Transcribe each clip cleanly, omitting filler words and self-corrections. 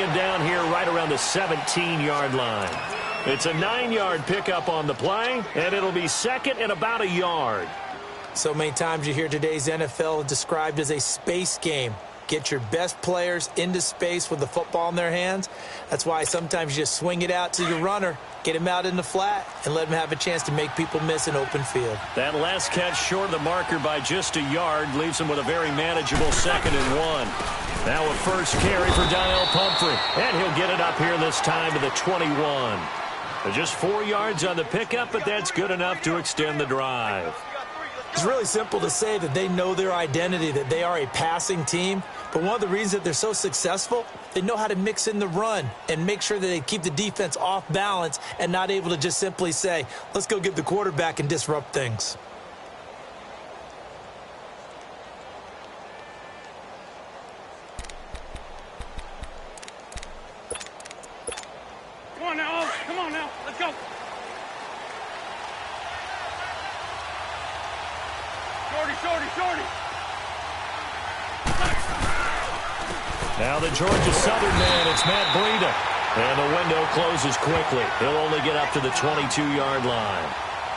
him down here right around the 17-yard line. It's a 9-yard pickup on the play, and it'll be second and about a yard. So many times you hear today's NFL described as a space game. Get your best players into space with the football in their hands. That's why sometimes you just swing it out to your runner, get him out in the flat, and let him have a chance to make people miss an open field. That last catch short of the marker by just a yard leaves him with a very manageable 2nd and 1. Now a first carry for Donnell Pumphrey, and he'll get it up here this time to the 21. Just 4 yards on the pickup, but that's good enough to extend the drive. It's really simple to say that they know their identity, that they are a passing team. But one of the reasons that they're so successful, they know how to mix in the run and make sure that they keep the defense off balance and not able to just simply say, let's go get the quarterback and disrupt things. Come on now, come on now, let's go. Shorty. Now the Georgia Southern man, it's Matt Breida. And the window closes quickly. He'll only get up to the 22-yard line.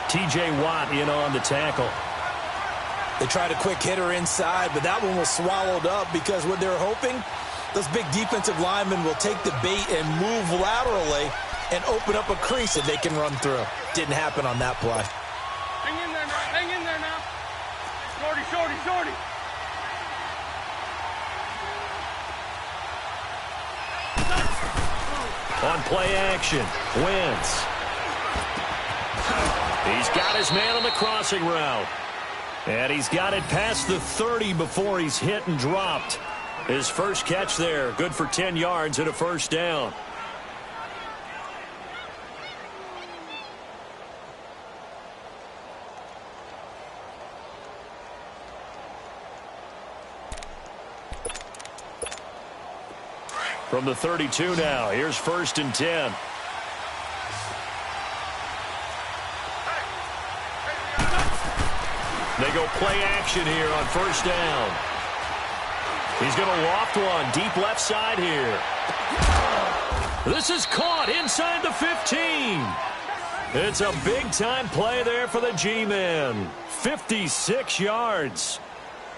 T.J. Watt in on the tackle. They tried a quick hitter inside, but that one was swallowed up because what they're hoping, those big defensive linemen will take the bait and move laterally and open up a crease that they can run through. Didn't happen on that play. Hang in there now. Shorty. On play action, Wentz. He's got his man on the crossing route. And he's got it past the 30 before he's hit and dropped. His first catch there, good for 10 yards and a first down. From the 32 now, here's 1st and 10. They go play action here on 1st down. He's going to loft one deep left side here. This is caught inside the 15. It's a big-time play there for the G-men. 56 yards.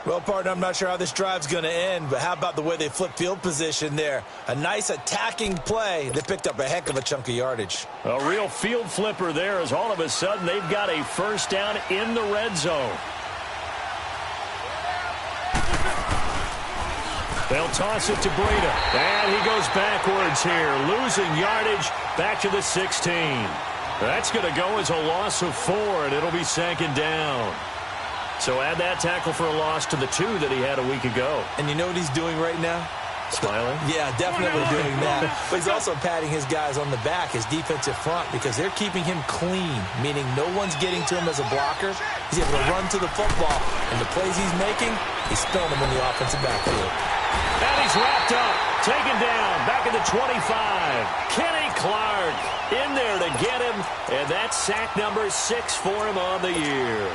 Well, partner, I'm not sure how this drive's going to end, but how about the way they flip field position there? A nice attacking play. They picked up a heck of a chunk of yardage. A real field flipper there as all of a sudden they've got a first down in the red zone. They'll toss it to Breida. And he goes backwards here, losing yardage back to the 16. That's going to go as a loss of 4, and it'll be 2nd down. So add that tackle for a loss to the 2 that he had a week ago. And you know what he's doing right now? Smiling? Yeah, definitely doing that. But he's also patting his guys on the back, his defensive front, because they're keeping him clean, meaning no one's getting to him as a blocker. He's able to run to the football, and the plays he's making, he's spilling them in the offensive backfield. And he's wrapped up, taken down, back at the 25. Kenny Clark in there to get him, and that's sack number 6 for him on the year.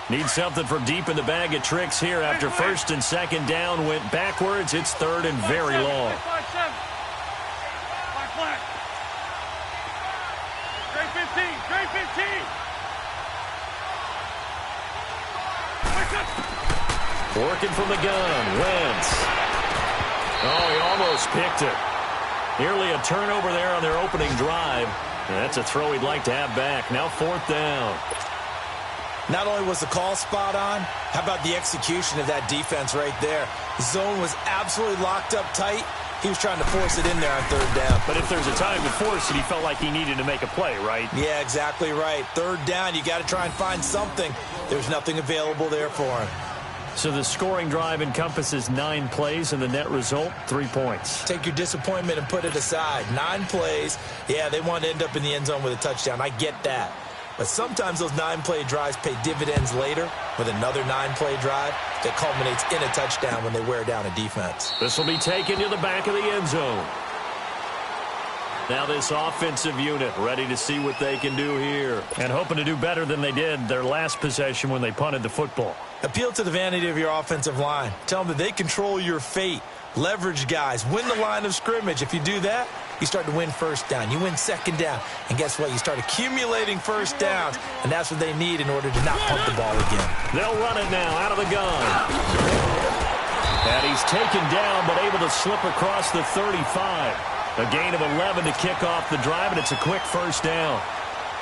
Need something from deep in the bag of tricks here after 1st and 2nd down went backwards. It's 3rd and very long. Straight 15. Working from the gun, Wentz. Oh, he almost picked it. Nearly a turnover there on their opening drive. And that's a throw he'd like to have back. Now 4th down. Not only was the call spot on, how about the execution of that defense right there? The zone was absolutely locked up tight. He was trying to force it in there on 3rd down. But if there's a time to force it, he felt like he needed to make a play, right? Yeah, exactly right. 3rd down, you got to try and find something. There's nothing available there for him. So the scoring drive encompasses 9 plays, and the net result, 3 points. Take your disappointment and put it aside. 9 plays. Yeah, they want to end up in the end zone with a touchdown. I get that. But sometimes those 9-play drives pay dividends later, with another 9-play drive that culminates in a touchdown when they wear down a defense. This will be taken to the back of the end zone. Now this offensive unit ready to see what they can do here. And hoping to do better than they did their last possession when they punted the football. Appeal to the vanity of your offensive line. Tell them that they control your fate. Leverage guys. Win the line of scrimmage. If you do that, you start to win first down. You win second down. And guess what? You start accumulating first downs. And that's what they need in order to not punt the ball again. They'll run it now out of the gun. And he's taken down but able to slip across the 35. A gain of 11 to kick off the drive, and it's a quick first down.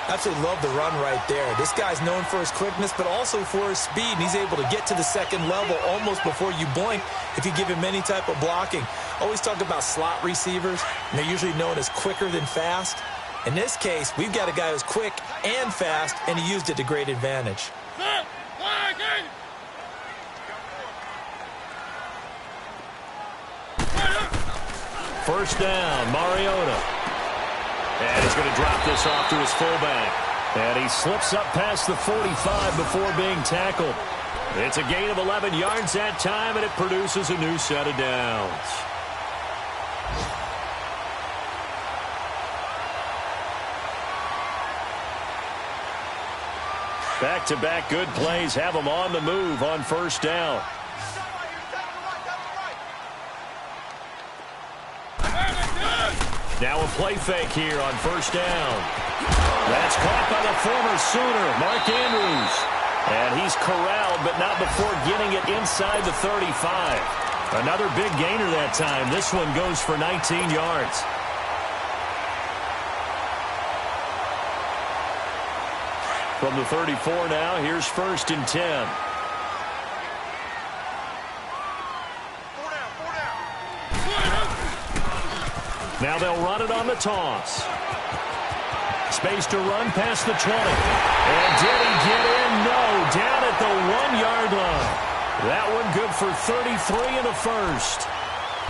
Absolutely love the run right there. This guy's known for his quickness, but also for his speed. And he's able to get to the second level almost before you blink if you give him any type of blocking. Always talk about slot receivers, and they're usually known as quicker than fast. In this case, we've got a guy who's quick and fast, and he used it to great advantage. First down, Mariota. And he's going to drop this off to his fullback. And he slips up past the 45 before being tackled. It's a gain of 11 yards that time, and it produces a new set of downs. Back-to-back good plays have them on the move on first down. Now a play fake here on first down. That's caught by the former Sooner, Mark Andrews. And he's corralled, but not before getting it inside the 35. Another big gainer that time. This one goes for 19 yards. From the 34 now, here's first and 10. Now they'll run it on the toss. Space to run past the 20. And did he get in? No. Down at the 1-yard line. That one good for 33 in the first.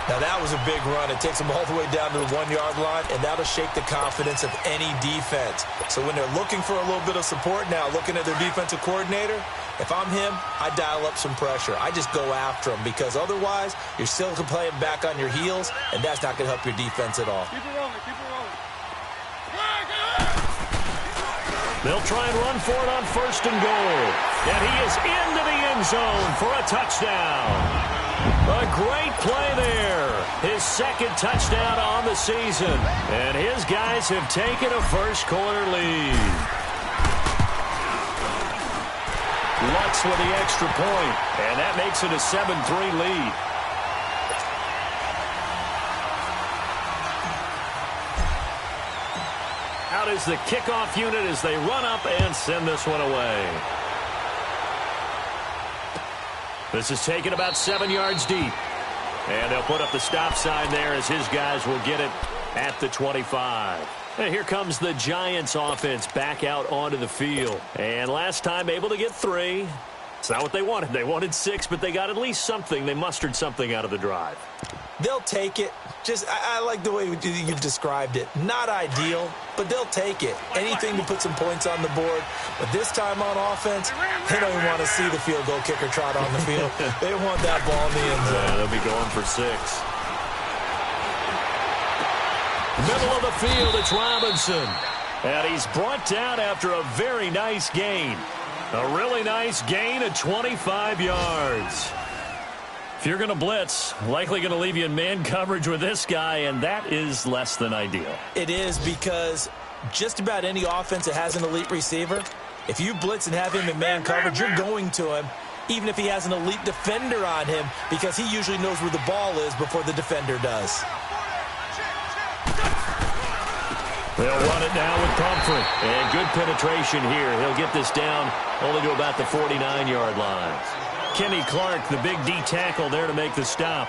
Now that was a big run. It takes them all the way down to the 1-yard line, and that'll shake the confidence of any defense. So when they're looking for a little bit of support now, looking at their defensive coordinator, if I'm him, I dial up some pressure. I just go after him because otherwise you're still playing back on your heels, and that's not going to help your defense at all. Keep it rolling, keep it rolling. They'll try and run for it on first and goal. And he is into the end zone for a touchdown. A great play there. His second touchdown on the season. And his guys have taken a first-quarter lead. Lutz with the extra point, and that makes it a 7-3 lead. Out is the kickoff unit as they run up and send this one away. This is taken about 7 yards deep. And they'll put up the stop sign there as his guys will get it at the 25. And here comes the Giants offense back out onto the field. And last time able to get 3. It's not what they wanted. They wanted 6, but they got at least something. They mustered something out of the drive. They'll take it. I like the way you've described it. Not ideal, but they'll take it. Anything to put some points on the board. But this time on offense, they don't even want to see the field goal kicker trot on the field. They want that ball in the end zone. Yeah, they'll be going for 6. Middle of the field, it's Robinson. And he's brought down after a very nice gain. A really nice gain of 25 yards. If you're going to blitz, likely going to leave you in man coverage with this guy, and that is less than ideal. It is because just about any offense that has an elite receiver, if you blitz and have him in man coverage, you're going to him, even if he has an elite defender on him, because he usually knows where the ball is before the defender does. They'll run it now with Pumphrey. And good penetration here. He'll get this down only to about the 49-yard line. Kenny Clark, the big D tackle there to make the stop.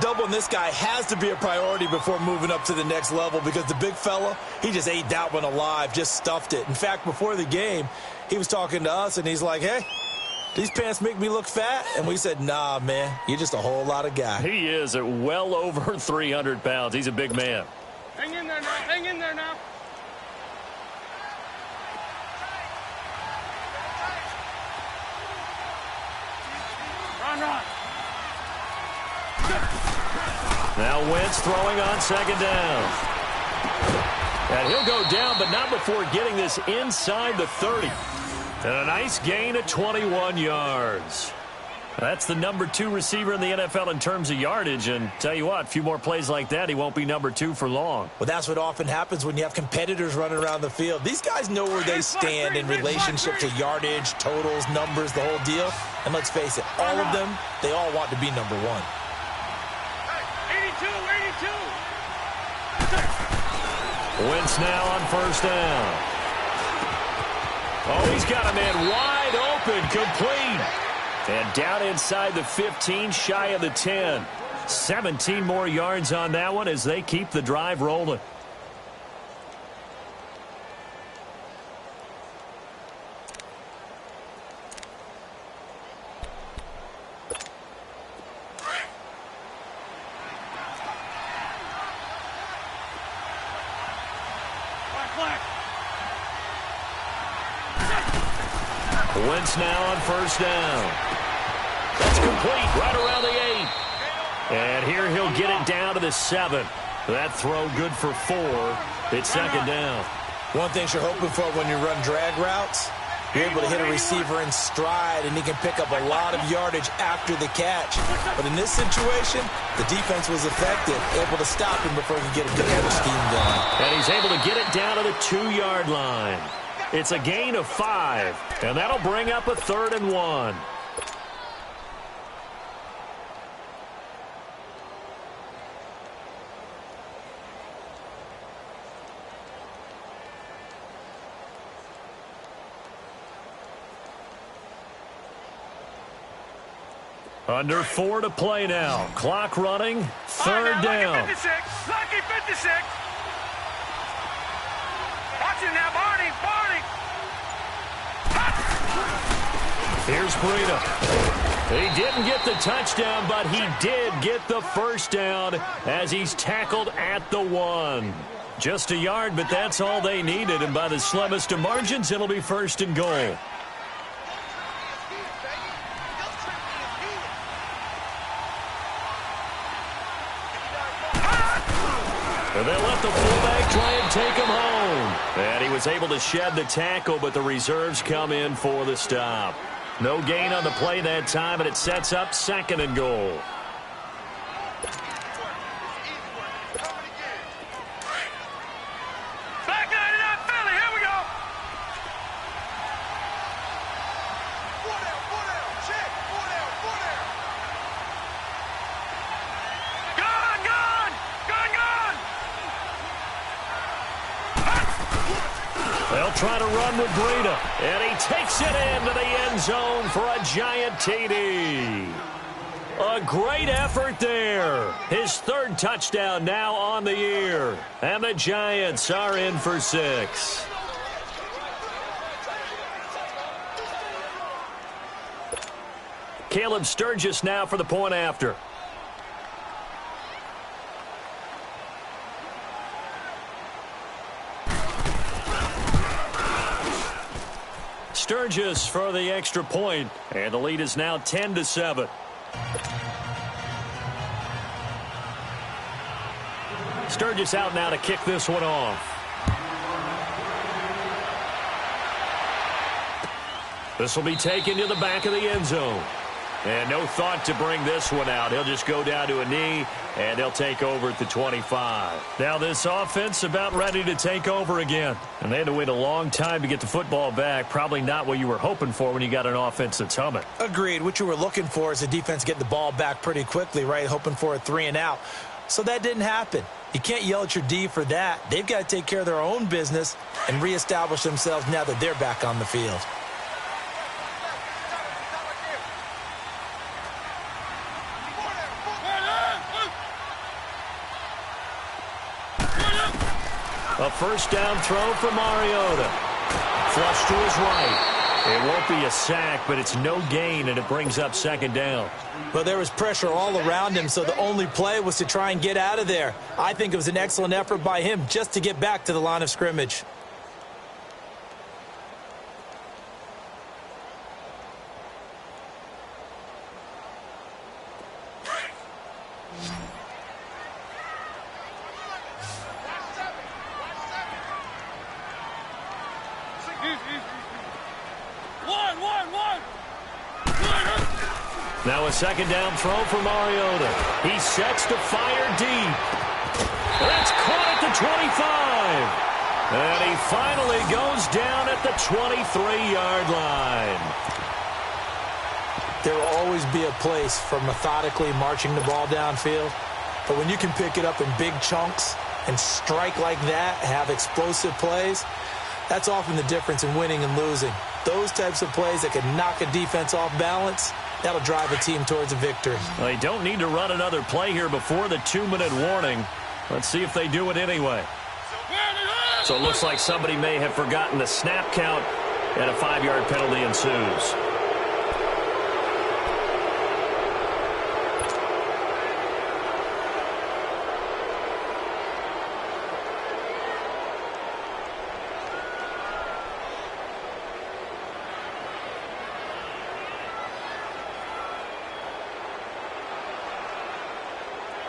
Doubling this guy has to be a priority before moving up to the next level because the big fella, he just ate that one alive, just stuffed it. In fact, before the game, he was talking to us, and he's like, hey, these pants make me look fat? And we said, nah, man, you're just a whole lot of guy. He is at well over 300 pounds. He's a big man. Hang in there now, hang in there now. run. Now Wentz throwing on second down. And he'll go down, but not before getting this inside the 30. And a nice gain of 21 yards. That's the number 2 receiver in the NFL in terms of yardage. And tell you what, a few more plays like that, he won't be number 2 for long. Well, that's what often happens when you have competitors running around the field. These guys know where they stand in relationship to yardage, totals, numbers, the whole deal. And let's face it, all of them, they all want to be number 1. 82, 82. Wentz now on first down. Oh, he's got a man wide open, complete. And down inside the 15, shy of the 10. 17 more yards on that one as they keep the drive rolling. Wentz now on first down. That's complete right around the 8. And here he'll get it down to the 7. That throw good for 4. It's second down. One thing you're hoping for when you run drag routes, you're able to hit a receiver in stride, and he can pick up a lot of yardage after the catch. But in this situation, the defense was effective, able to stop him before he could get a good scheme going. And he's able to get it down to the 2-yard line. It's a gain of 5, and that'll bring up a 3rd and 1. Under 4 to play now. Clock running. 3rd down. Lucky 56. Lucky 56. Watch it now, Barney. Barney. Here's Breida. He didn't get the touchdown, but he did get the first down as he's tackled at the 1. Just a yard, but that's all they needed. And by the slimmest of margins, it'll be 1st and goal. And they let the fullback try and take him home. And he was able to shed the tackle, but the reserves come in for the stop. No gain on the play that time, and it sets up 2nd and goal. Back line it up, Philly. Here we go. 4 down, 4 down. Check. 4 down, 4 down. Gone, gone. Gone, gone. They'll try to run with Breida, and he takes it into the end zone for a giant TD. A great effort there. His 3rd touchdown now on the year. And the Giants are in for 6. Caleb Sturgis now for the point after. Sturgis for the extra point, and the lead is now 10-7. Sturgis out now to kick this one off. This will be taken to the back of the end zone. And no thought to bring this one out. He'll just go down to a knee, and they'll take over at the 25. Now this offense about ready to take over again. And they had to wait a long time to get the football back. Probably not what you were hoping for when you got an offense that's humming. Agreed. What you were looking for is the defense getting the ball back pretty quickly, right? Hoping for a 3 and out. So that didn't happen. You can't yell at your D for that. They've got to take care of their own business and reestablish themselves now that they're back on the field. A first down throw for Mariota. Flush to his right. It won't be a sack, but it's no gain, and it brings up 2nd down. Well, there was pressure all around him, so the only play was to try and get out of there. I think it was an excellent effort by him just to get back to the line of scrimmage. Now a second down throw for Mariota. He sets to fire deep. That's caught at the 25. And he finally goes down at the 23-yard line. There will always be a place for methodically marching the ball downfield. But when you can pick it up in big chunks and strike like that, have explosive plays, that's often the difference in winning and losing. Those types of plays that can knock a defense off balance, that'll drive a team towards a victory. They don't need to run another play here before the 2-minute warning. Let's see if they do it anyway. So it looks like somebody may have forgotten the snap count, and a 5-yard penalty ensues.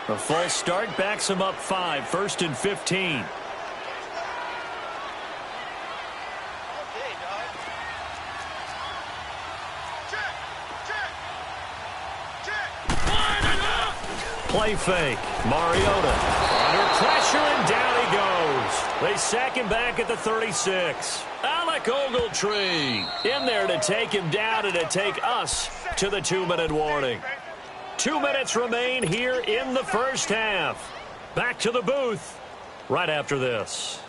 A false start backs him up 5, 1st and 15. Play fake. Mariota under pressure, and down he goes. They sack him back at the 36. Alec Ogletree in there to take him down and to take us to the 2-minute warning. 2 minutes remain here in the first half. Back to the booth right after this.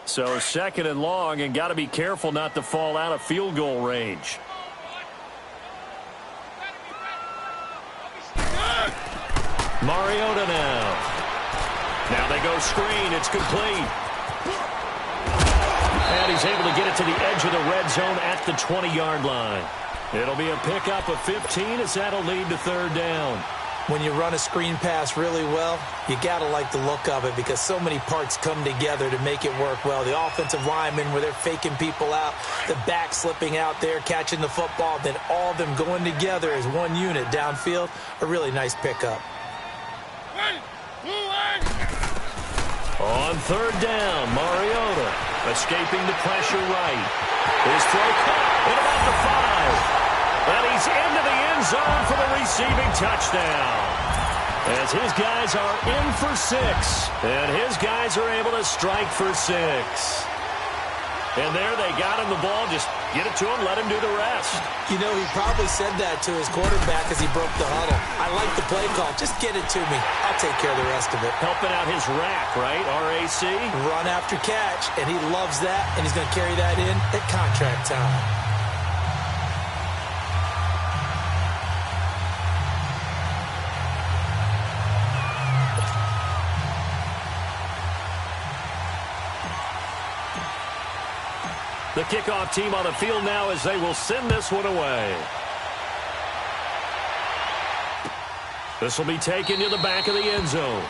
So 2nd and long, and got to be careful not to fall out of field goal range. Mariota now. Now they go screen. It's complete. And he's able to get it to the edge of the red zone at the 20-yard line. It'll be a pickup of 15 as that'll lead to 3rd down. When you run a screen pass really well, you got to like the look of it because so many parts come together to make it work well. The offensive linemen where they're faking people out, the back slipping out there, catching the football, then all of them going together as one unit downfield. A really nice pickup. On 3rd down, Mariota escaping the pressure right. His throw caught at about the 5. And he's into the end zone for the receiving touchdown. As his guys are in for 6. And his guys are able to strike for 6. And there they got him the ball. Just get it to him, let him do the rest. You know, he probably said that to his quarterback as he broke the huddle. I like the play call. Just get it to me. I'll take care of the rest of it. Helping out his rack, right? RAC? Run after catch, and he loves that, and he's going to carry that in at contract time. The kickoff team on the field now as they will send this one away. This will be taken to the back of the end zone.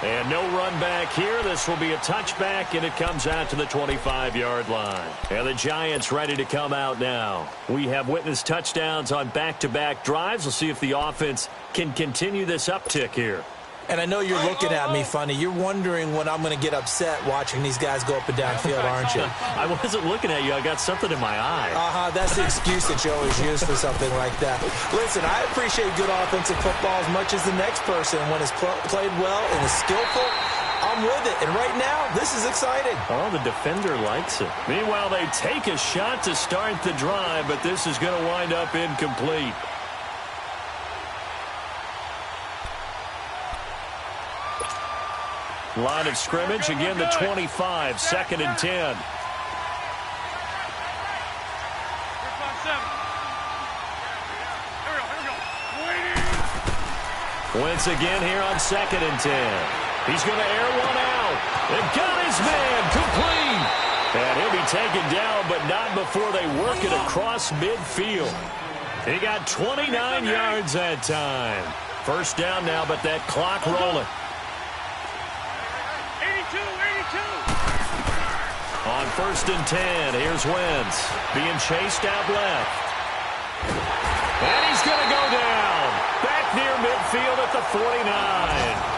And no run back here. This will be a touchback, and it comes out to the 25-yard line. And the Giants ready to come out now. We have witnessed touchdowns on back-to-back drives. We'll see if the offense can continue this uptick here. And I know you're looking at me funny. You're wondering when I'm going to get upset watching these guys go up and down field, aren't you? I wasn't looking at you. I got something in my eye. That's the excuse that you always use for something like that. Listen, I appreciate good offensive football as much as the next person. When it's played well and is skillful, I'm with it. And right now, this is exciting. Oh, the defender likes it. Meanwhile, they take a shot to start the drive, but this is going to wind up incomplete. Line of scrimmage, again the 25, 2nd and 10. Wentz again here on 2nd and 10. He's going to air one out. And got his man complete. And he'll be taken down, but not before they work it across midfield. He got 29 yards that time. 1st down now, but that clock rolling. On 1st and 10, here's Wentz being chased out left. And he's going to go down. Back near midfield. field at the 49.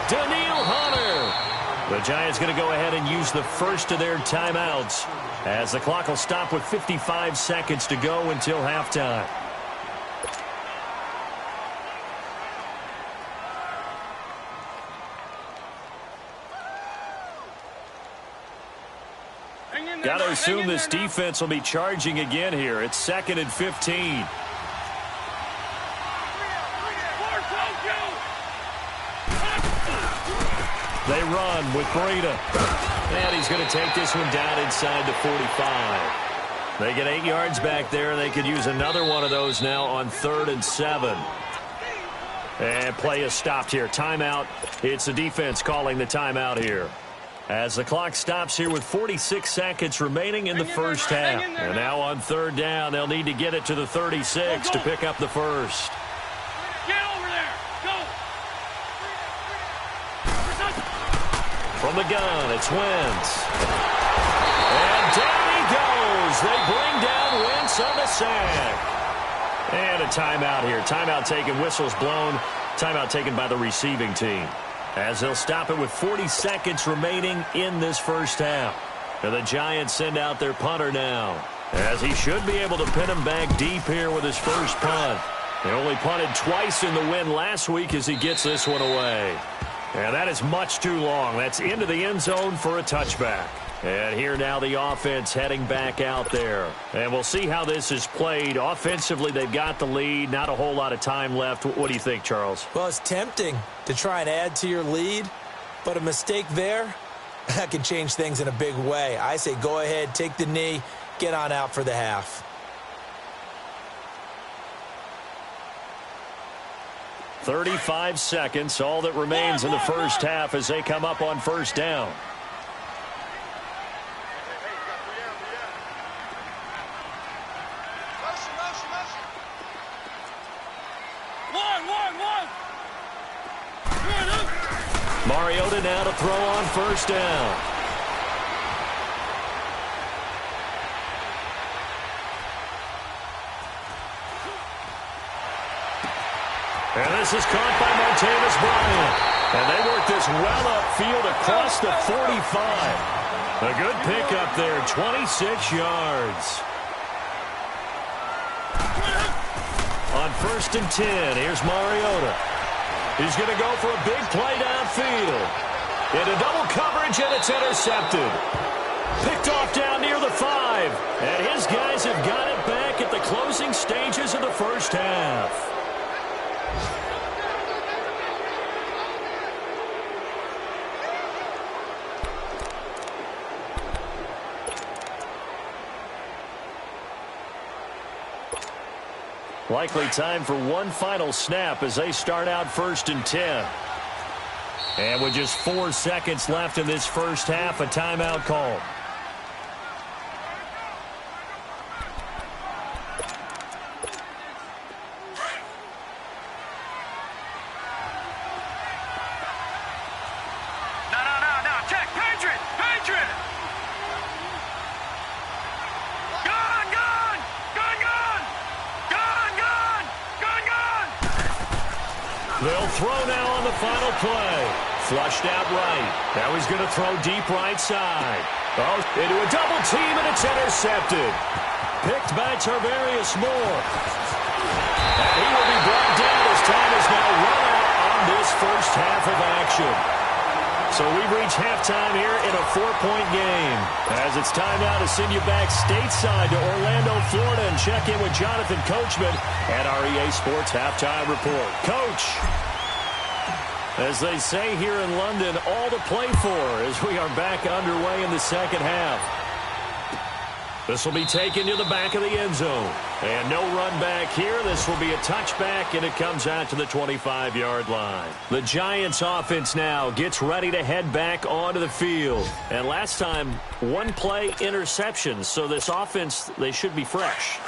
Danielle Hunter. The Giants going to go ahead and use the first of their timeouts as the clock will stop with 55 seconds to go until halftime. Got to assume this defense will be charging again here. It's 2nd and 15. They run with Breida. And he's going to take this one down inside the 45. They get 8 yards back there. They could use another one of those now on 3rd and 7. And play is stopped here. Timeout. It's the defense calling the timeout here. As the clock stops here with 46 seconds remaining in the first half. And now on 3rd down, they'll need to get it to the 36 to pick up the first. Get over there. Go. From the gun, it's Wentz. And down he goes. They bring down Wentz on the sack. And a timeout here. Timeout taken, whistles blown. Timeout taken by the receiving team. As they'll stop it with 40 seconds remaining in this first half. And the Giants send out their punter now, as he should be able to pin him back deep here with his first punt. They only punted twice in the win last week as he gets this one away. And that is much too long. That's into the end zone for a touchback. And here now the offense heading back out there. And we'll see how this is played. Offensively, they've got the lead. Not a whole lot of time left. What do you think, Charles? Well, it's tempting to try and add to your lead, but a mistake there, that can change things in a big way. I say go ahead, take the knee, get on out for the half. 35 seconds, all that remains in the first half as they come up on 1st down. Mariota now to throw on 1st down. And this is caught by Martavis Bryant. And they work this well upfield across the 45. A good pickup there, 26 yards. On 1st and 10, here's Mariota. He's going to go for a big play downfield. Into double coverage, and it's intercepted. Picked off down near the 5. And his guys have got it back at the closing stages of the first half. Likely time for one final snap as they start out 1st and 10. And with just 4 seconds left in this first half, a timeout call. No. Check. Patriot. They'll throw now on the final play. Flushed out right. Now he's going to throw deep right side. Oh, into a double team, and it's intercepted. Picked by Tarvarius Moore. And he will be brought down as time is now run out on this first half of action. So we've reached halftime here in a 4-point game. As it's time now to send you back stateside to Orlando, Florida, and check in with Jonathan Coachman at our EA Sports Halftime Report. Coach, as they say here in London, all to play for as we are back underway in the second half. This will be taken to the back of the end zone. And no run back here. This will be a touchback, and it comes out to the 25-yard line. The Giants offense now gets ready to head back onto the field. And last time, one play interception. So this offense, they should be fresh.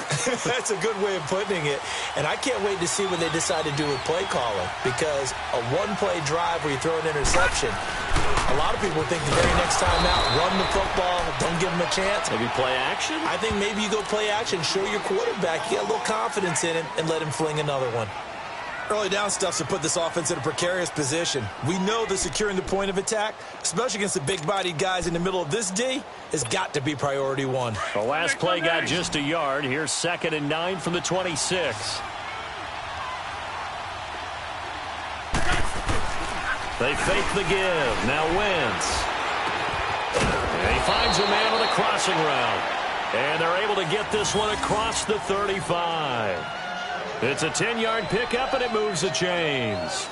That's a good way of putting it. And I can't wait to see what they decide to do with play calling, because a one-play drive where you throw an interception, a lot of people think the very next time out, run the football, don't give them a chance. Maybe play action? I think maybe you go play action, show your quarterback, you get a little confidence in it, and let him fling another one. Early down stuffs have put this offense in a precarious position. We know that securing the point of attack, especially against the big-bodied guys in the middle of this D, has got to be priority one. The last play got just a yard. Here's 2nd and 9 from the 26. They fake the give. Now Wentz. And he finds a man with a crossing route. And they're able to get this one across the 35. It's a 10-yard pickup, and it moves the chains.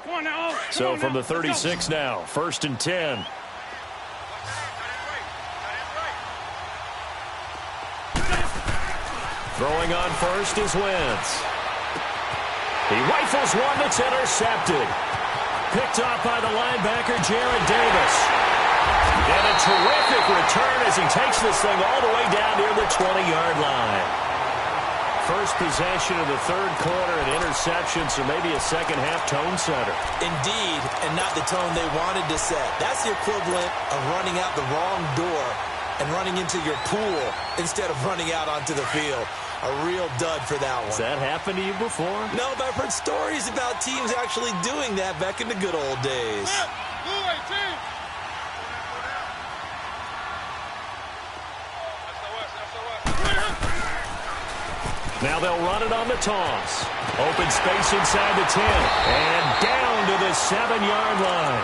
Come on now. So from the 36 now, 1st and 10. Throwing on first is Wentz. He rifles one that's intercepted. Picked off by the linebacker, Jarrett Davis. And a terrific return as he takes this thing all the way down near the 20-yard line. First possession of the third quarter, an interception, so maybe a second-half tone setter. Indeed, and not the tone they wanted to set. That's the equivalent of running out the wrong door and running into your pool instead of running out onto the field. A real dud for that one. Has that happened to you before? No, but I've heard stories about teams actually doing that back in the good old days. Now they'll run it on the toss. Open space inside the 10. And down to the 7-yard line.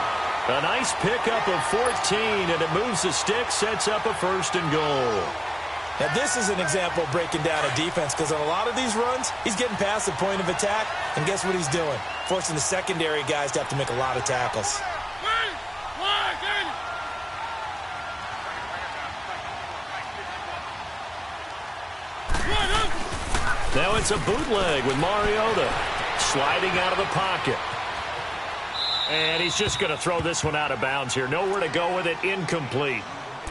A nice pickup of 14, and it moves the stick, sets up a 1st and goal. Now, this is an example of breaking down a defense, because on a lot of these runs, he's getting past the point of attack, and guess what he's doing? Forcing the secondary guys to have to make a lot of tackles. Now it's a bootleg with Mariota sliding out of the pocket. And he's just going to throw this one out of bounds here. Nowhere to go with it. Incomplete.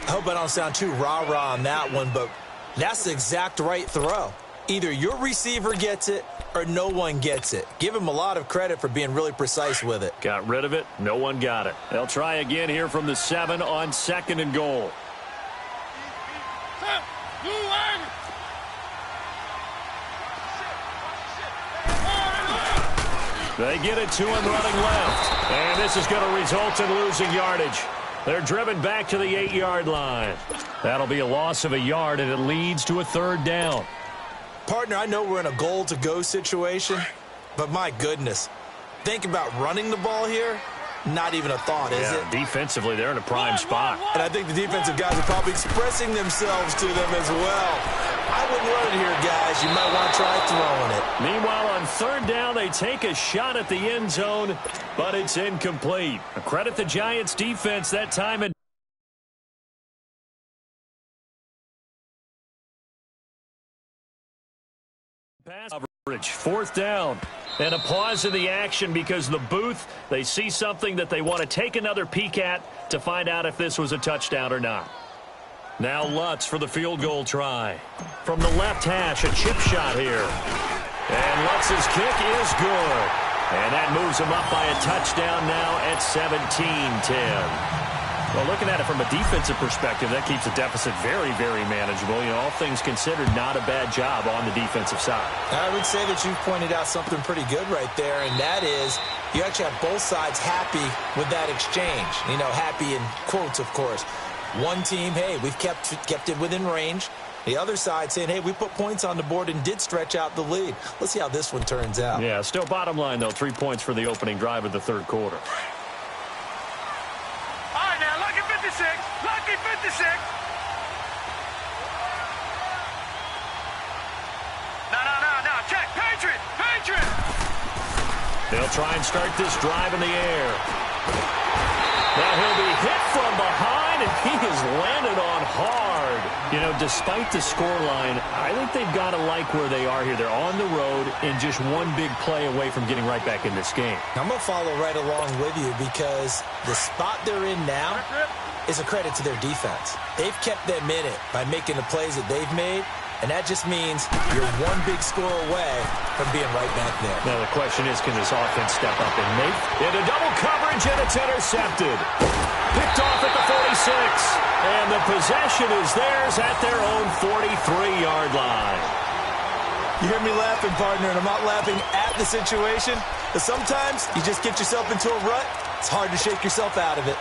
I hope I don't sound too rah-rah on that one, but that's the exact right throw. Either your receiver gets it or no one gets it. Give him a lot of credit for being really precise with it. Got rid of it. No one got it. They'll try again here from the 7 on 2nd and goal. They get it to him running left. And this is going to result in losing yardage. They're driven back to the 8-yard line. That'll be a loss of a yard, and it leads to a 3rd down. Partner, I know we're in a goal-to-go situation, but my goodness. Think about running the ball here. Not even a thought, is it? Defensively, they're in a prime spot. And I think the defensive guys are probably expressing themselves to them as well. I wouldn't run it here, guys. You might want to try throwing it. Meanwhile, on 3rd down, they take a shot at the end zone, but it's incomplete. Credit the Giants' defense that time. And pass coverage, 4th down. And a pause in the action because the booth, they see something that they want to take another peek at to find out if this was a touchdown or not. Now Lutz for the field goal try. From the left hash, a chip shot here. And Lutz's kick is good. And that moves him up by a touchdown now at 17-10. Well, looking at it from a defensive perspective, that keeps the deficit very, very manageable. You know, all things considered, not a bad job on the defensive side. I would say that you've pointed out something pretty good right there, and that is you actually have both sides happy with that exchange. You know, happy in quotes, of course. One team, hey, we've kept it within range. The other side saying, hey, we put points on the board and did stretch out the lead. Let's see how this one turns out. Yeah, still bottom line, though, 3 points for the opening drive of the 3rd quarter. Lucky 56. No. Check. Patriot. They'll try and start this drive in the air. Now he'll be hit from behind, and he is landed on hard. You know, despite the scoreline, I think they've got to like where they are here. They're on the road and just one big play away from getting right back in this game. I'm going to follow right along with you because the spot they're in now is a credit to their defense. They've kept them in it by making the plays that they've made, and that just means you're one big score away from being right back there. Now the question is, can this offense step up and make it? A double coverage, and it's intercepted. Picked off at the 46. And the possession is theirs at their own 43-yard line. You hear me laughing, partner, and I'm not laughing at the situation. But sometimes you just get yourself into a rut. It's hard to shake yourself out of it.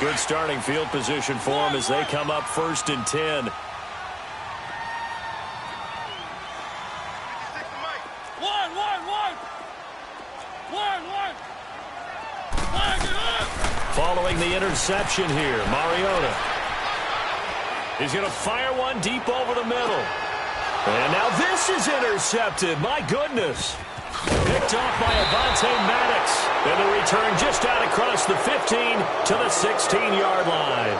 Good starting field position for them as they come up 1st and 10. Following the interception here, Mariota. He's going to fire one deep over the middle. And now this is intercepted. My goodness. Picked off by Avonte Maddox. And the return just out across the 15 to the 16-yard line.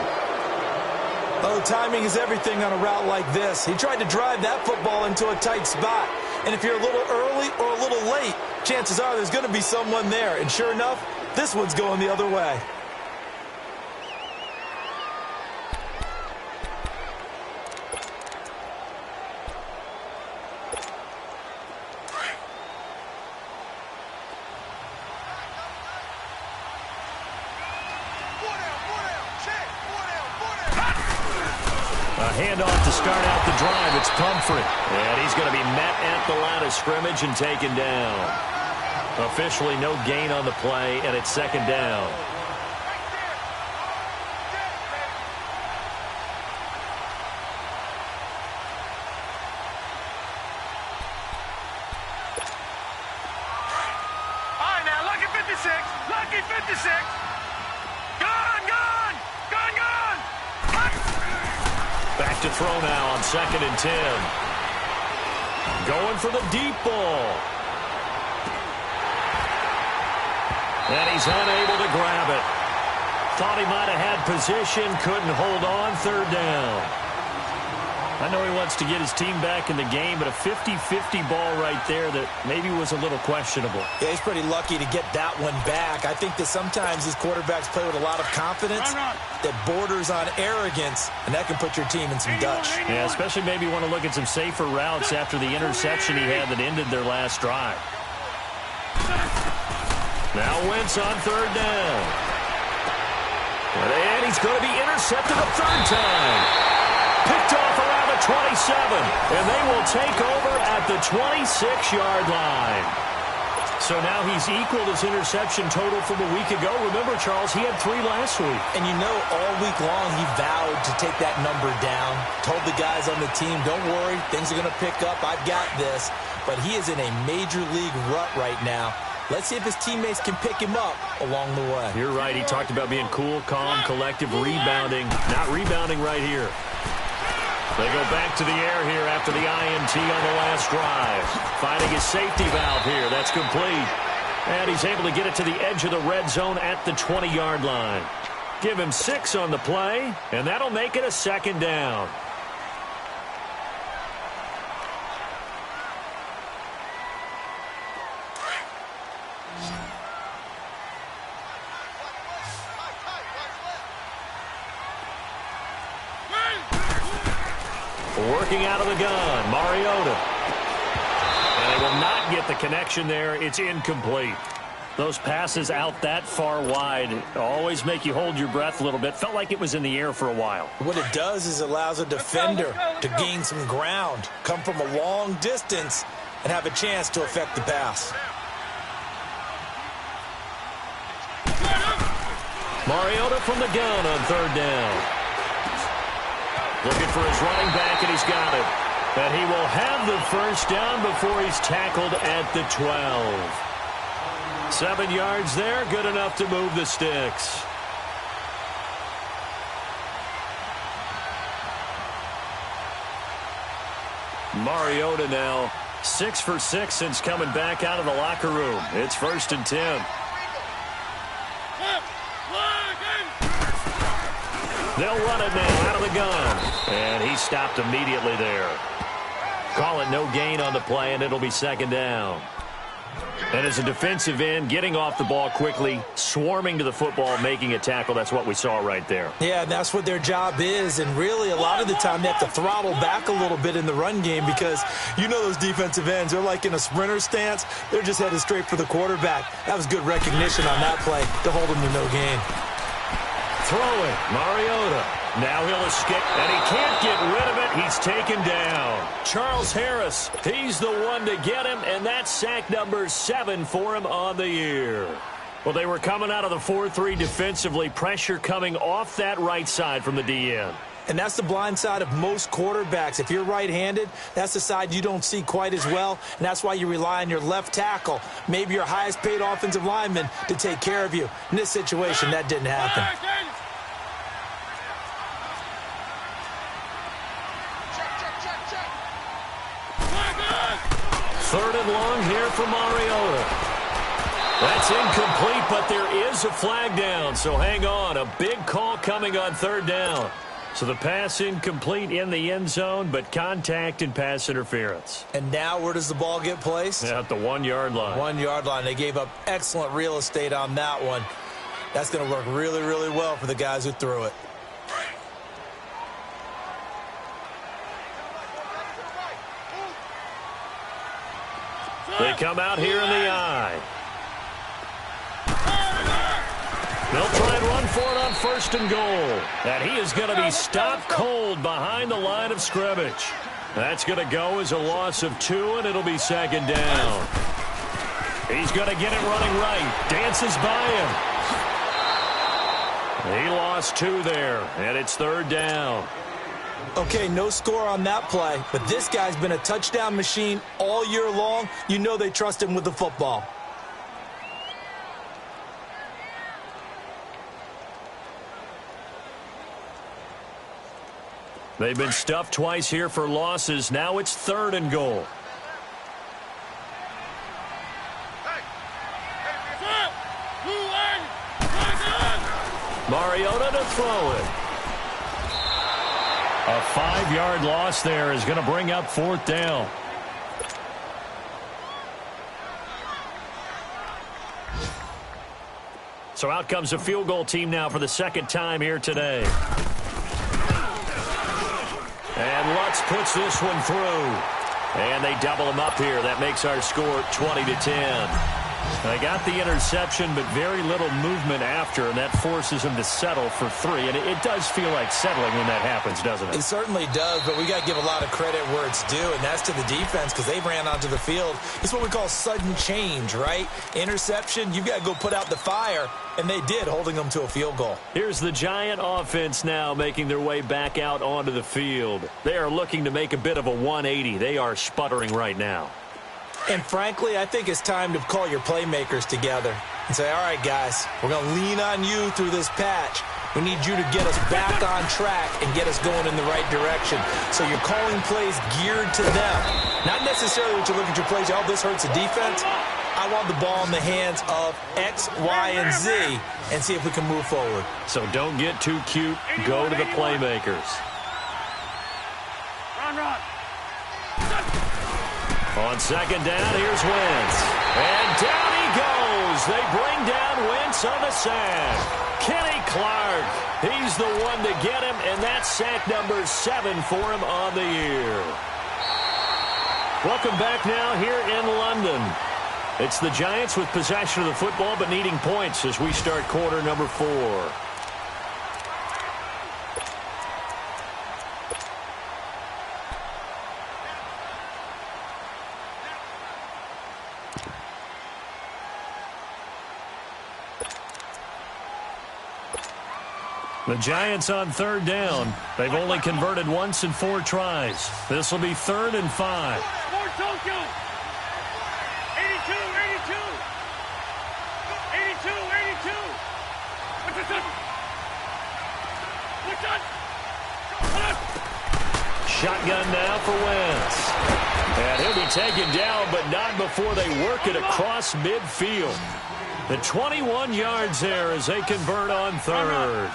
Oh, timing is everything on a route like this. He tried to drive that football into a tight spot. And if you're a little early or a little late, chances are there's going to be someone there. And sure enough, this one's going the other way. Handoff to start out the drive. It's Pumphrey. And he's going to be met at the line of scrimmage and taken down. Officially no gain on the play, and it's 2nd down. All right, now, lucky 56. Lucky 56. Back to throw now on 2nd and 10. Going for the deep ball. And he's unable to grab it. Thought he might have had position, couldn't hold on, 3rd down. I know he wants to get his team back in the game, but a 50-50 ball right there that maybe was a little questionable. Yeah, he's pretty lucky to get that one back. I think that sometimes these quarterbacks play with a lot of confidence that borders on arrogance, and that can put your team in some Dutch. Yeah, especially maybe want to look at some safer routes after the interception he had that ended their last drive. Now Wentz on 3rd down. And he's going to be intercepted a 3rd time. Picked off around the 27, and they will take over at the 26-yard line. So now he's equaled his interception total from a week ago. Remember, Charles, he had 3 last week. And you know, all week long he vowed to take that number down. Told the guys on the team, don't worry, things are going to pick up. I've got this. But he is in a major league rut right now. Let's see if his teammates can pick him up along the way. You're right. He talked about being cool, calm, collective, rebounding. Not rebounding right here. They go back to the air here after the INT on the last drive. Finding his safety valve here. That's complete. And he's able to get it to the edge of the red zone at the 20-yard line. Give him 6 on the play, and that'll make it a 2nd down. Working out of the gun, Mariota. And they will not get the connection there. It's incomplete. Those passes out that far wide always make you hold your breath a little bit. Felt like it was in the air for a while. What it does is it allows a defender to gain some ground, come from a long distance, and have a chance to affect the pass. Mariota from the gun on 3rd down. Looking for his running back, and he's got it. And he will have the 1st down before he's tackled at the 12. 7 yards there, good enough to move the sticks. Mariota now 6 for 6 since coming back out of the locker room. It's 1st and 10. They'll run it now out of the gun. And he stopped immediately there. Call it no gain on the play, and it'll be 2nd down. And as a defensive end, getting off the ball quickly, swarming to the football, making a tackle, that's what we saw right there. Yeah, and that's what their job is. And really, a lot of the time, they have to throttle back a little bit in the run game because you know those defensive ends, they're like in a sprinter stance. They're just headed straight for the quarterback. That was good recognition on that play to hold them to no gain. Throwing, Mariota. Now he'll escape, and he can't get rid of it. He's taken down. Charles Harris, he's the one to get him, and that's sack number 7 for him on the year. Well, they were coming out of the 4-3 defensively. Pressure coming off that right side from the DN. And that's the blind side of most quarterbacks. If you're right-handed, that's the side you don't see quite as well, and that's why you rely on your left tackle, maybe your highest-paid offensive lineman, to take care of you. In this situation, that didn't happen. Third and long here for Mariota. That's incomplete, but there is a flag down, so hang on. A big call coming on third down. So the pass incomplete in the end zone, but contact and pass interference. And now where does the ball get placed? At the 1-yard line. 1-yard line. They gave up excellent real estate on that one. That's going to work really, really well for the guys who threw it. They come out here in the eye. They'll try and run for it on first and goal. And he is going to be stopped cold behind the line of scrimmage. That's going to go as a loss of 2, and it'll be second down. He's going to get it running right. Dances by him. He lost 2 there, and it's third down. Okay, no score on that play, but this guy's been a touchdown machine all year long. You know they trust him with the football. They've been stuffed twice here for losses. Now it's third and goal. Mariota to throw it. A 5-yard loss there is going to bring up fourth down. So out comes a field goal team now for the second time here today. And Lutz puts this one through. And they double him up here. That makes our score 20-10. They got the interception, but very little movement after, and that forces them to settle for 3. And it does feel like settling when that happens, doesn't it? It certainly does, but we got to give a lot of credit where it's due, and that's to the defense because they ran onto the field. It's what we call sudden change, right? Interception, you've got to go put out the fire, and they did, holding them to a field goal. Here's the Giant offense now making their way back out onto the field. They are looking to make a bit of a 180. They are sputtering right now. And frankly, I think it's time to call your playmakers together and say, all right, guys, we're going to lean on you through this patch. We need you to get us back on track and get us going in the right direction. So you're calling plays geared to them. Not necessarily what you look at your plays, oh, this hurts the defense. I want the ball in the hands of X, Y, and Z and see if we can move forward. So don't get too cute. Go to the playmakers. Run. On second down, here's Wentz. And down he goes. They bring down Wentz on the sack. Kenny Clark, he's the one to get him, and that's sack number 7 for him on the year. Welcome back now here in London. It's the Giants with possession of the football but needing points as we start quarter number 4. The Giants on third down. They've only converted once in 4 tries. This will be 3rd and 5. More Tokyo. 82. 82. What's up? Shotgun now for Wentz. And he'll be taken down, but not before they work it across midfield. The 21 yards there as they convert on 3rd.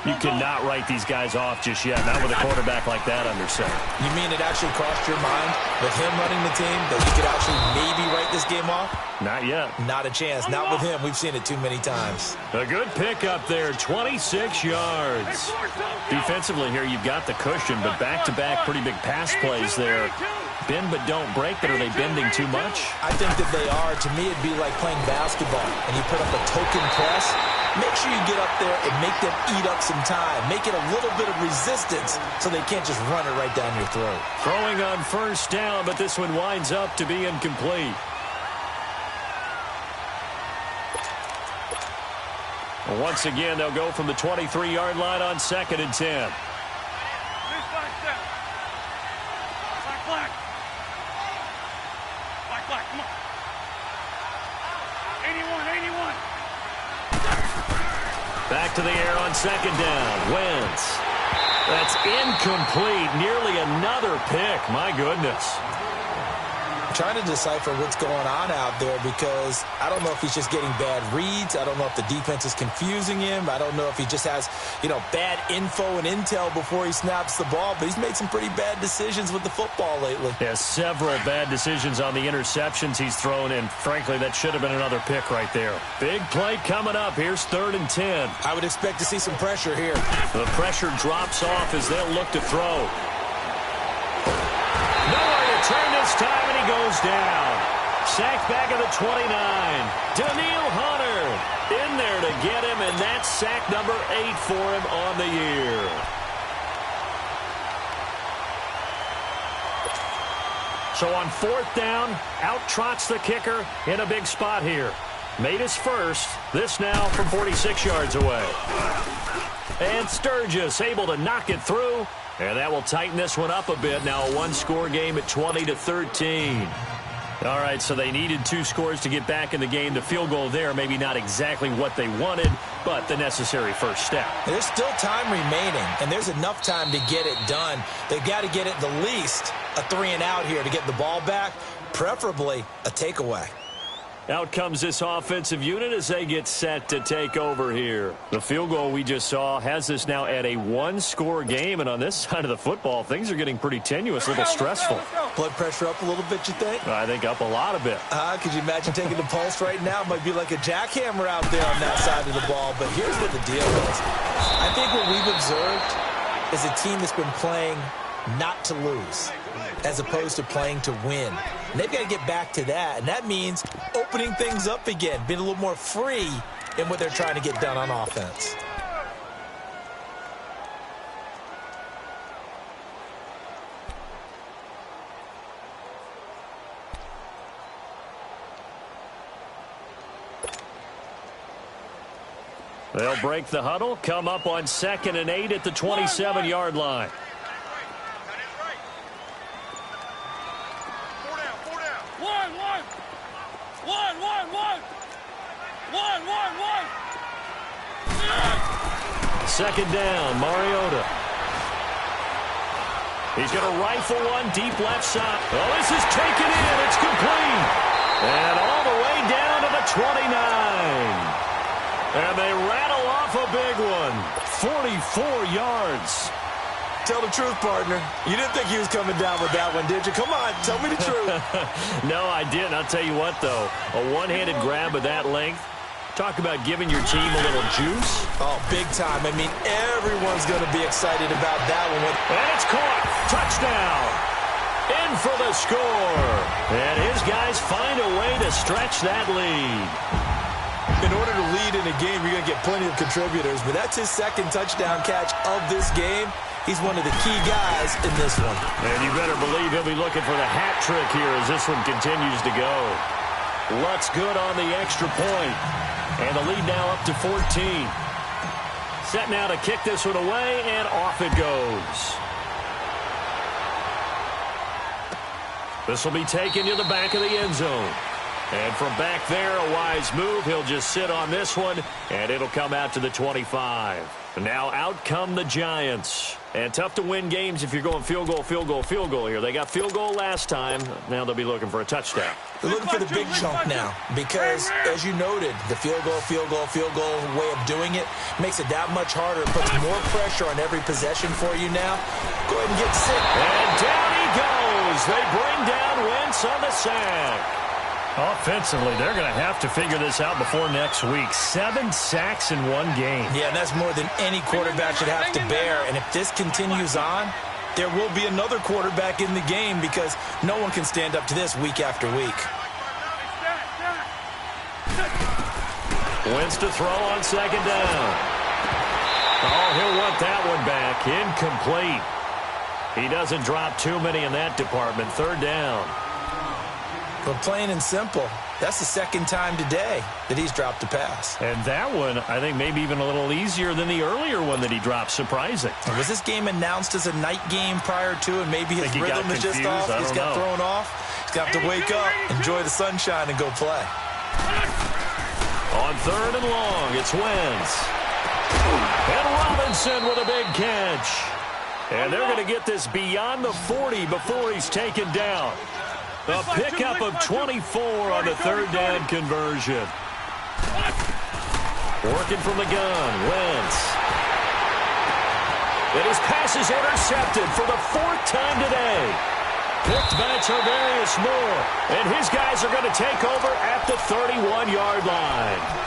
You cannot write these guys off just yet, not with a quarterback like that under center. You mean it actually crossed your mind with him running the team that you could actually maybe write this game off? Not yet. Not a chance. Not with him. We've seen it too many times. A good pickup there, 26 yards. Defensively here, you've got the cushion, but back-to-back pretty big pass plays there. Bend but don't break, but are they bending too much? I think that they are. To me, it'd be like playing basketball, and you put up a token press. Make sure you get up there and make them eat up some time. Make it a little bit of resistance so they can't just run it right down your throat. Throwing on first down, but this one winds up to be incomplete. Once again, they'll go from the 23-yard line on 2nd and 10. Black, come on. 81. Back to the air on 2nd down. Wentz. That's incomplete. Nearly another pick. My goodness. I'm trying to decipher what's going on out there because I don't know if he's just getting bad reads. I don't know if the defense is confusing him. I don't know if he just has, bad info and intel before he snaps the ball. But he's made some pretty bad decisions with the football lately. Yeah, several bad decisions on the interceptions he's thrown, and frankly, that should have been another pick right there. Big play coming up. Here's 3rd and 10. I would expect to see some pressure here. The pressure drops off as they'll look to throw. Nowhere to turn this time, and he goes down. Sacked back at the 29. Daniil Hunter in there to get him, and that's sack number 8 for him on the year. So on 4th down, out trots the kicker in a big spot here. Made his first. This now from 46 yards away. And Sturgis able to knock it through. And that will tighten this one up a bit. Now a one-score game at 20-13. All right, so they needed 2 scores to get back in the game. The field goal there, maybe not exactly what they wanted, but the necessary first step. There's still time remaining, and there's enough time to get it done. They've got to get it the least a 3-and-out here to get the ball back, preferably a takeaway. Out comes this offensive unit as they get set to take over here. The field goal we just saw has this now at a 1-score game, and on this side of the football, things are getting pretty tenuous, a little stressful. Blood pressure up a little bit, you think? I think up a lot of it. Could you imagine taking the pulse right now? It might be like a jackhammer out there on that side of the ball, but here's what the deal is. I think what we've observed is a team that's been playing not to lose, as opposed to playing to win. And they've got to get back to that, and that means opening things up again, being a little more free in what they're trying to get done on offense. They'll break the huddle, come up on 2nd and 8 at the 27-yard line. Second down, Mariota. He's going to rifle one deep left side. Oh, this is taken in. It's complete. And all the way down to the 29. And they rattle off a big one. 44 yards. Tell the truth, partner. You didn't think he was coming down with that one, did you? Come on, tell me the truth. No, I didn't. I'll tell you what, though. A one-handed grab of that length. Talk about giving your team a little juice. Oh, big time. I mean, everyone's going to be excited about that one. And it's caught. Touchdown. In for the score. And his guys find a way to stretch that lead. In order to lead in a game, you're going to get plenty of contributors, but that's his 2nd touchdown catch of this game. He's one of the key guys in this one. And you better believe he'll be looking for the hat trick here as this one continues to go. Lutz good on the extra point. And the lead now up to 14. Set now to kick this one away, and off it goes. This will be taken to the back of the end zone. And from back there, a wise move. He'll just sit on this one, and it'll come out to the 25. Now out come the Giants. And tough to win games if you're going field goal, field goal, field goal here. They got field goal last time. Now they'll be looking for a touchdown. They're looking for the big chunk now because, as you noted, the field goal way of doing it makes it that much harder. It puts more pressure on every possession for you now. Go ahead and get sick. And down he goes. They bring down Wentz on the sack. Offensively, they're going to have to figure this out before next week. 7 sacks in one game. Yeah, and that's more than any quarterback should have to bear. And if this continues on, there will be another quarterback in the game because no one can stand up to this week after week. Wentz to throw on second down. Oh, he'll want that one back. Incomplete. He doesn't drop too many in that department. Third down. But plain and simple, that's the second time today that he's dropped a pass. And that one, I think, maybe even a little easier than the earlier one that he dropped. Surprising. Was this game announced as a night game prior to, and maybe his rhythm is just off? He's got thrown off. He's got to wake up, enjoy the sunshine, and go play. On third and long, it's Wentz. And Robinson with a big catch. And they're going to get this beyond the 40 before he's taken down. A pickup of 24 on the third down conversion. Working from the gun, Wentz. And his pass is intercepted for the 4th time today. Picked by Tarvarius Moore. And his guys are going to take over at the 31-yard line.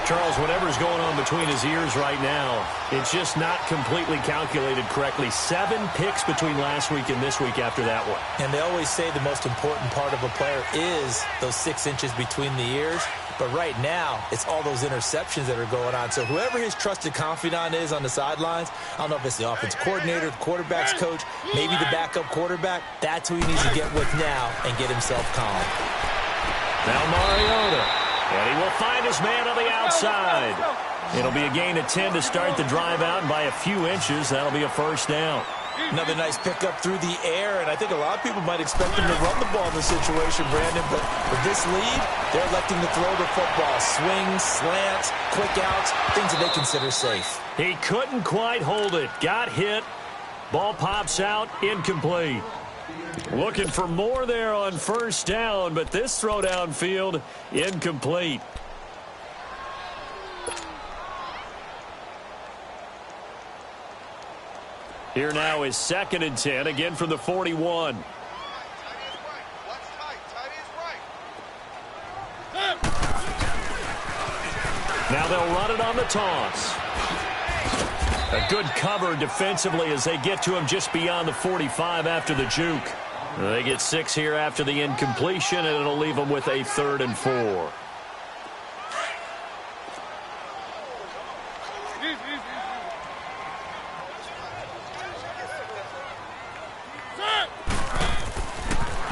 Charles, whatever's going on between his ears right now, it's just not completely calculated correctly. 7 picks between last week and this week after that one. And they always say the most important part of a player is those 6 inches between the ears. But right now, it's all those interceptions that are going on. So whoever his trusted confidant is on the sidelines, I don't know if it's the offensive coordinator, the quarterback's coach, maybe the backup quarterback, that's who he needs to get with now and get himself calm. Now Mariota. And he will find his man on the outside. It'll be a gain of 10 to start the drive out, and by a few inches, that'll be a first down. Another nice pickup through the air, and I think a lot of people might expect him to run the ball in this situation, Brandon, but with this lead, they're electing to throw the football. Swings, slants, quick outs, things that they consider safe. He couldn't quite hold it. Got hit. Ball pops out, incomplete. Looking for more there on first down, but this throw downfield, incomplete. Here now is 2nd and 10, again from the 41. Now they'll run it on the toss. A good cover defensively as they get to him just beyond the 45 after the juke. They get 6 here after the incompletion, and it'll leave them with a 3rd and 4.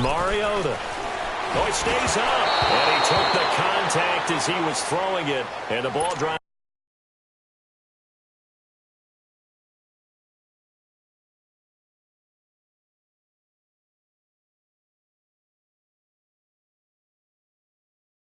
Mariota. Oh, he stays up. And he took the contact as he was throwing it. And the ball drives.